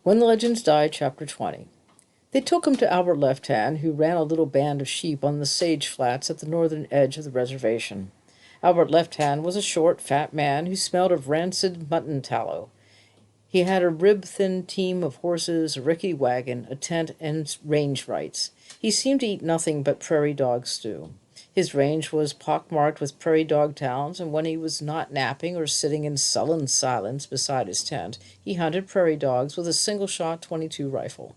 When the Legends Die, Chapter 20. They took him to Albert Left Hand, who ran a little band of sheep on the sage flats at the northern edge of the reservation. Albert Left Hand was a short, fat man who smelled of rancid mutton tallow. He had a rib-thin team of horses, a rickety wagon, a tent, and range rights. He seemed to eat nothing but prairie dog stew. His range was pockmarked with prairie dog towns, and when he was not napping or sitting in sullen silence beside his tent, he hunted prairie dogs with a single-shot .22 rifle.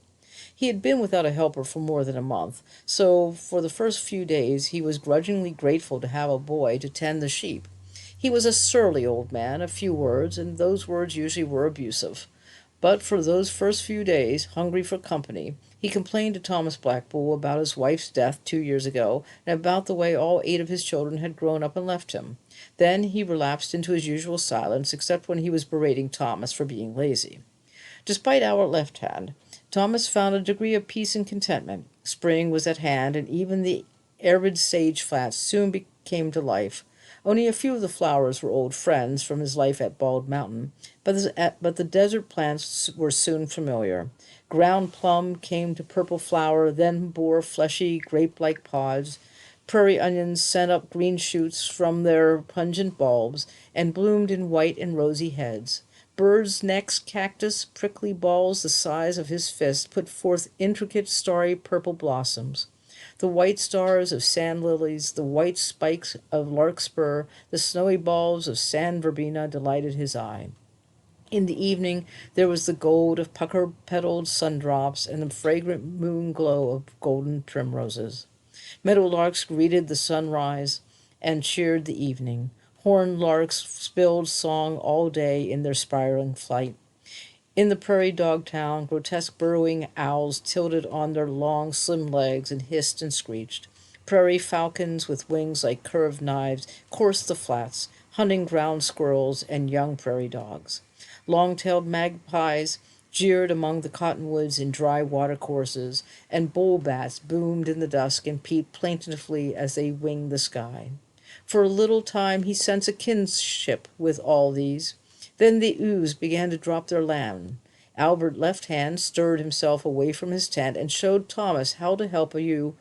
He had been without a helper for more than a month, so for the first few days he was grudgingly grateful to have a boy to tend the sheep. He was a surly old man, of few words, and those words usually were abusive. But for those first few days, hungry for company, he complained to Thomas Blackpool about his wife's death 2 years ago, and about the way all 8 of his children had grown up and left him. Then he relapsed into his usual silence, except when he was berating Thomas for being lazy. Despite our left hand, Thomas found a degree of peace and contentment. Spring was at hand, and even the arid sage flats soon came to life. Only a few of the flowers were old friends from his life at Bald Mountain, but the desert plants were soon familiar. Ground plum came to purple flower, then bore fleshy, grape-like pods. Prairie onions sent up green shoots from their pungent bulbs, and bloomed in white and rosy heads. Bird's necks, cactus, prickly balls the size of his fist, put forth intricate, starry purple blossoms. The white stars of sand lilies, the white spikes of larkspur, the snowy balls of sand verbena delighted his eye. In the evening there was the gold of pucker-petaled sundrops and the fragrant moon glow of golden primroses. Meadowlarks greeted the sunrise and cheered the evening. Horned larks spilled song all day in their spiraling flight. In the prairie dog town, grotesque burrowing owls tilted on their long, slim legs and hissed and screeched. Prairie falcons with wings like curved knives coursed the flats, hunting ground squirrels and young prairie dogs. Long-tailed magpies jeered among the cottonwoods in dry watercourses, and bull bats boomed in the dusk and peeped plaintively as they winged the sky. For a little time he sensed a kinship with all these. Then the ewes began to drop their lamb. Albert Left Hand stirred himself away from his tent and showed Thomas how to help a ewe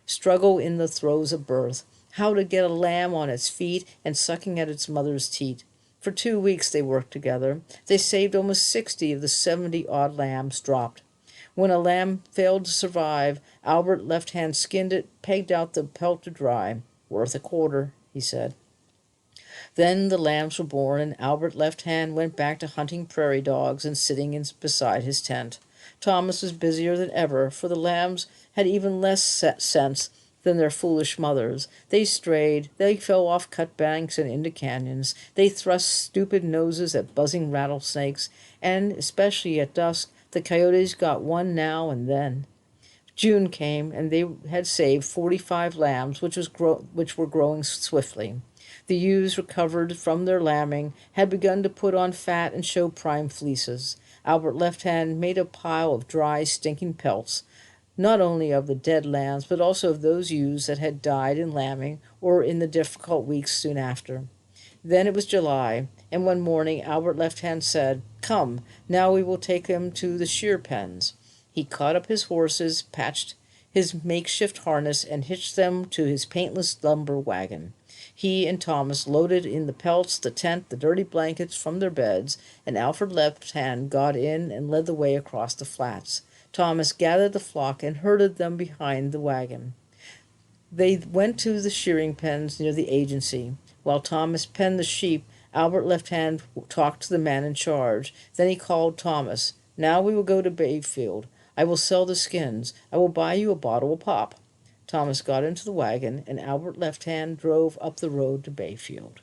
struggle in the throes of birth, how to get a lamb on its feet and sucking at its mother's teat. For 2 weeks they worked together. They saved almost 60 of the 70-odd lambs dropped. When a lamb failed to survive, Albert Left Hand skinned it, pegged out the pelt to dry. "Worth a quarter," he said. Then the lambs were born, and Albert Left Hand went back to hunting prairie dogs and sitting beside his tent. Thomas was busier than ever, for the lambs had even less sense than their foolish mothers. They strayed, they fell off cut banks and into canyons, they thrust stupid noses at buzzing rattlesnakes, and, especially at dusk, the coyotes got one now and then. June came, and they had saved 45 lambs, which were growing swiftly. The ewes, recovered from their lambing, had begun to put on fat and show prime fleeces. Albert Left Hand made a pile of dry, stinking pelts, not only of the dead lambs, but also of those ewes that had died in lambing or in the difficult weeks soon after. Then it was July, and one morning Albert Left Hand said, "Come, now we will take him to the shear pens." He caught up his horses, patched his makeshift harness, and hitched them to his paintless lumber wagon. He and Thomas loaded in the pelts, the tent, the dirty blankets from their beds, and Alfred Left Hand got in and led the way across the flats. Thomas gathered the flock and herded them behind the wagon. They went to the shearing pens near the agency. While Thomas penned the sheep, Albert Left Hand talked to the man in charge. Then he called Thomas. "Now we will go to Bayfield. I will sell the skins. I will buy you a bottle of pop." Thomas got into the wagon, and Albert Left Hand drove up the road to Bayfield.